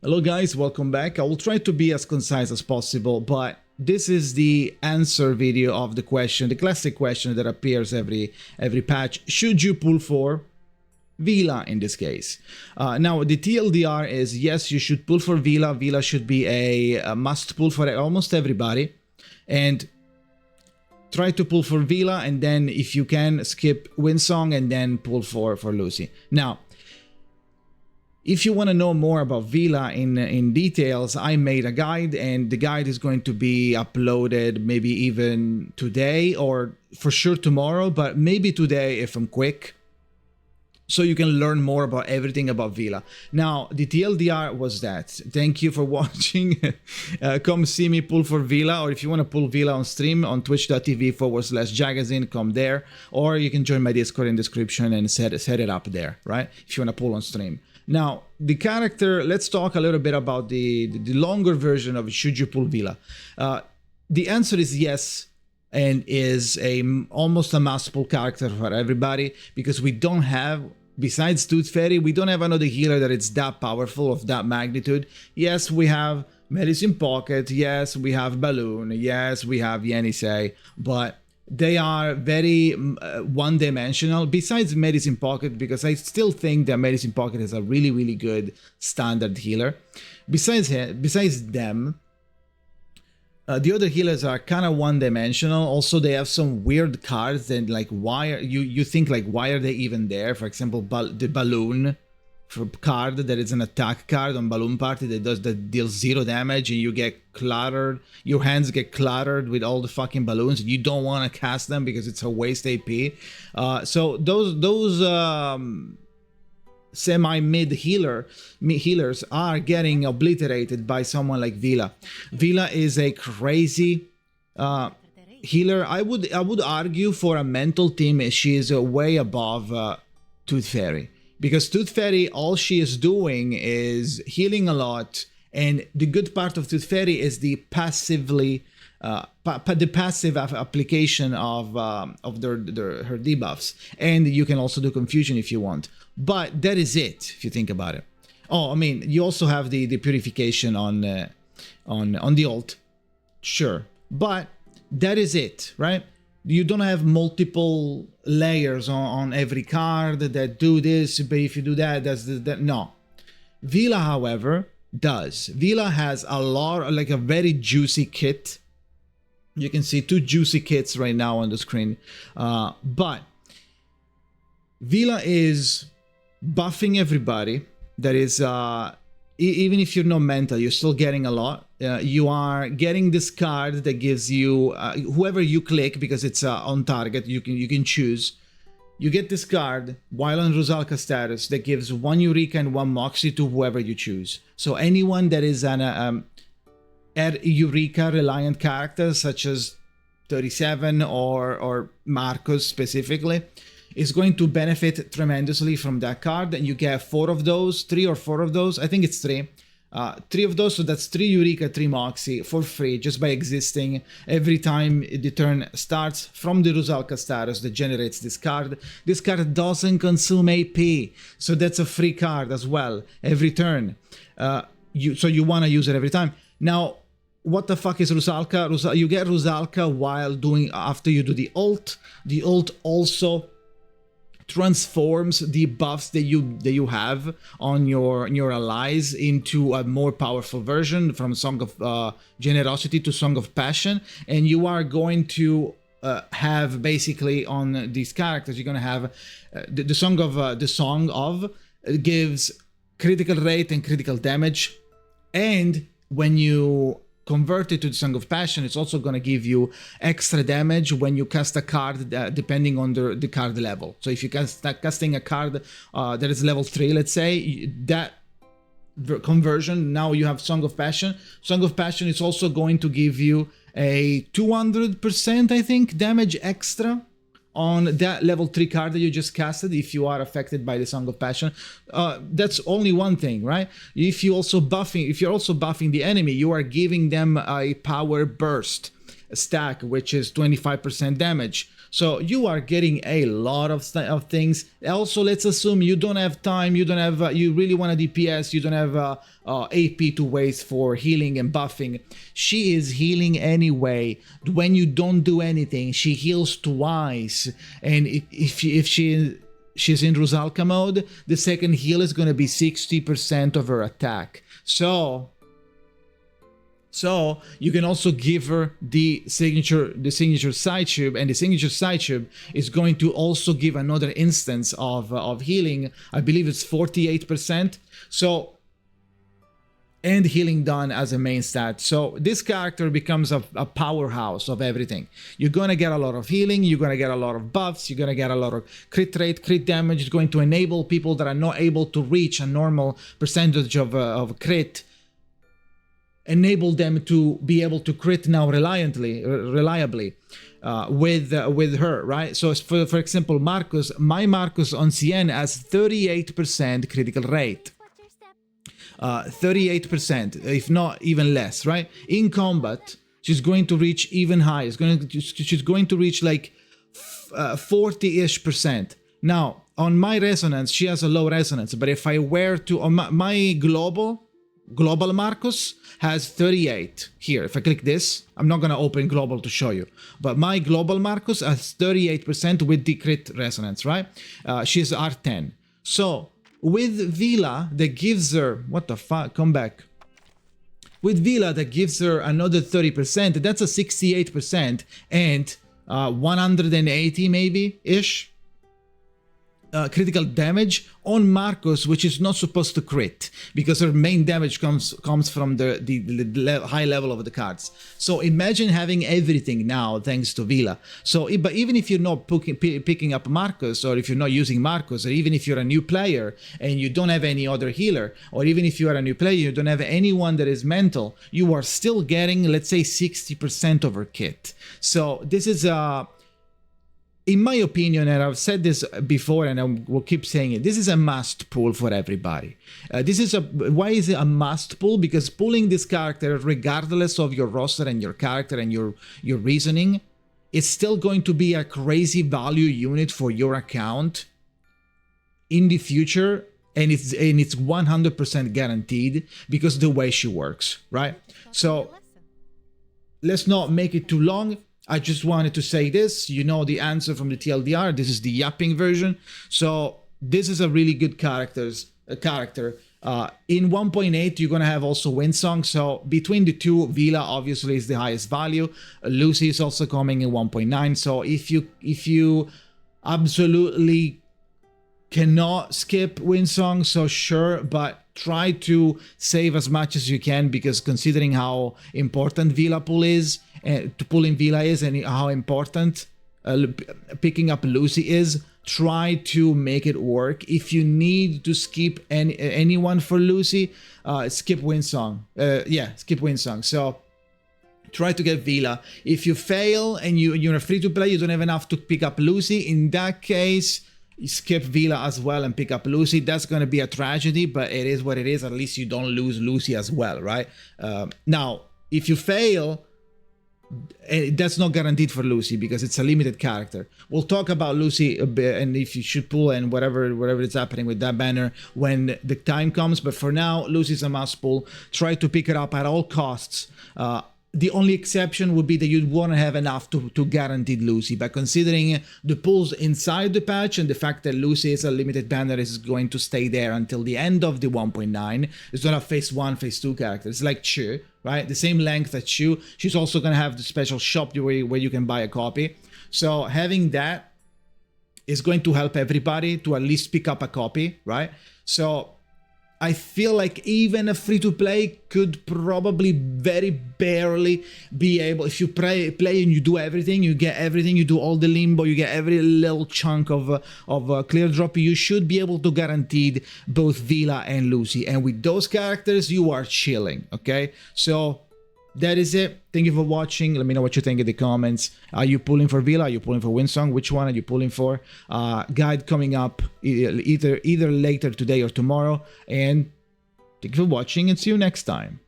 Hello guys, welcome back. I will try to be as concise as possible, but this is the answer video of the question, the classic question that appears every patch. Should you pull for VILA in this case? Now the TLDR is yes, you should pull for VILA. VILA should be a must pull for almost everybody, and try to pull for VILA, and then if you can skip Winsong and then pull for Lucy. Now, if you want to know more about VILA in details, I made a guide, and the guide is going to be uploaded maybe even today or for sure tomorrow, but maybe today if I'm quick, so you can learn more about everything about VILA. Now, the TLDR was that. Thank you for watching. Come see me pull for VILA, or if you want to pull VILA on stream on twitch.tv/Jakazin, come there, or you can join my Discord in description and set it up there, right? If you want to pull on stream. Now, the character, let's talk a little bit about the longer version of should you pull VILA. The answer is yes, and is almost a must pull character for everybody, because we don't have, besides Tooth Fairy, we don't have another healer that is that powerful, of that magnitude. Yes, we have Medicine Pocket, yes, we have Balloon, yes, we have Yenisei, but they are very one-dimensional, besides Medicine Pocket, because I still think that Medicine Pocket is a really, really good standard healer. Besides them, the other healers are kind of one-dimensional. Also, they have some weird cards, and like, why are you think like, why are they even there? For example, the Balloon card, that is an attack card on Balloon Party that deals 0 damage, and you get cluttered, your hands get cluttered with all the fucking balloons, and you don't want to cast them because it's a waste AP. So those semi-mid healers are getting obliterated by someone like VILA. VILA is a crazy healer. I would argue for a mental team, she is way above Tooth Fairy. Because Tooth Fairy, all she is doing is healing a lot, and the good part of Tooth Fairy is the passive application of her debuffs, and you can also do confusion if you want. But that is it, if you think about it. Oh, I mean, you also have the purification on the ult, sure, but that is it, right? You don't have multiple layers on every card that do this, but if you do that, that's that. No. VILA, however, does. VILA has a lot, like a very juicy kit. You can see 2 juicy kits right now on the screen. But VILA is buffing everybody. That is, even if you're not mental, you're still getting a lot. You are getting this card that gives you, whoever you click, because it's on target, you can choose. You get this card while on Rusalka status that gives 1 Eureka and 1 Moxie to whoever you choose. So anyone that is an Eureka reliant character, such as 37 or Marcos specifically, is going to benefit tremendously from that card, and you get 4 of those, 3 or 4 of those. I think it's 3. 3 of those, so that's 3 Eureka, 3 Moxie for free, just by existing every time the turn starts from the Rusalka status that generates this card. This card doesn't consume AP, so that's a free card as well every turn. So you want to use it every time. Now, what the fuck is Rusalka? You get Rusalka while after you do the ult. The ult also transforms the buffs that you have on your allies into a more powerful version, from Song of Generosity to Song of Passion, and you are going to have, basically, on these characters, you're going to have the Song of gives critical rate and critical damage, and when you convert it to the Song of Passion, it's also going to give you extra damage when you cast a card, depending on the card level. So if you casting a card that is level 3, let's say, that conversion, now you have Song of Passion. Song of Passion is also going to give you a 200%, I think, damage extra on that level 3 card that you just casted if you are affected by the Song of Passion. That's only one thing, right? If you're also buffing the enemy, you are giving them a power burst stack, which is 25% damage. So you are getting a lot of things. Also, let's assume you don't have time, you don't have, you really want a DPS, you don't have AP to waste for healing and buffing. She is healing anyway. When you don't do anything, she heals twice. And if she's in Rusalka mode, the second heal is going to be 60% of her attack. So you can also give her the signature side tube, and the signature side tube is going to also give another instance of healing. I believe it's 48%. So, and healing done as a main stat. So this character becomes a powerhouse of everything. You're gonna get a lot of healing, you're gonna get a lot of buffs, you're gonna get a lot of crit rate, crit damage. It's going to enable people that are not able to reach a normal percentage of crit, enable them to be able to crit now reliably with her, right? So for example, Marcus, my Marcus on CN has 38% critical rate. 38%, if not even less, right? In combat, she's going to reach even higher. She's going to reach like 40-ish%. Now, on my resonance, she has a low resonance, but if I were to, on my global Marcus has 38 here. If I click this, I'm not going to open global to show you, but my global Marcus has 38% with the crit resonance, right? She's R10. So with VILA, that gives her, what the fuck, come back. With VILA, that gives her another 30%, that's a 68%, and 180 maybe-ish critical damage on Marcus, which is not supposed to crit, because her main damage comes from the high level of the cards. So imagine having everything now thanks to VILA. So, but even if you're not picking up Marcus, or if you're not using Marcus, or even if you're a new player and you don't have any other healer, or even if you are a new player, you don't have anyone that is mental, you are still getting, let's say, 60% of her kit. So this is in my opinion, and I've said this before and I will keep saying it, this is a must pull for everybody. Why is it a must pull? Because pulling this character, regardless of your roster and your character and your reasoning, it's still going to be a crazy value unit for your account in the future, and it's 100% guaranteed because of the way she works, right? So let's not make it too long. I just wanted to say this, you know the answer from the TLDR, this is the yapping version. So this is a really good character. In 1.8, you're going to have also Windsong. So between the two, VILA obviously is the highest value. Lucy is also coming in 1.9. So if you absolutely cannot skip Windsong, so sure, but try to save as much as you can, because considering how important VILA pull is, to pull in VILA is, and how important picking up Lucy is, try to make it work. If you need to skip anyone for Lucy, skip Windsong. Skip Windsong. So try to get VILA. If you fail and you're free to play, you don't have enough to pick up Lucy, in that case, skip VILA as well and pick up Lucy. That's going to be a tragedy, but it is what it is. At least you don't lose Lucy as well, right? Now, if you fail, that's not guaranteed for Lucy because it's a limited character. We'll talk about Lucy a bit, and if you should pull and whatever is happening with that banner when the time comes. But for now, Lucy's a must pull. Try to pick it up at all costs. The only exception would be that you'd want to have enough to guarantee Lucy. But considering the pulls inside the patch and the fact that Lucy is a limited banner, is going to stay there until the end of the 1.9. It's not a phase 1, phase 2 character. It's like Chu, right? The same length as Chu. She's also going to have the special shop where you can buy a copy. So having that is going to help everybody to at least pick up a copy, right? So I feel like even a free-to-play could probably very barely be able, if you play and you do everything, you get everything, you do all the limbo, you get every little chunk of clear drop, you should be able to guarantee both VILA and Lucy. And with those characters, you are chilling, okay? So that is it. Thank you for watching. Let me know what you think in the comments. Are you pulling for VILA? Are you pulling for Windsong? Which one are you pulling for? Guide coming up either later today or tomorrow. And thank you for watching, and see you next time.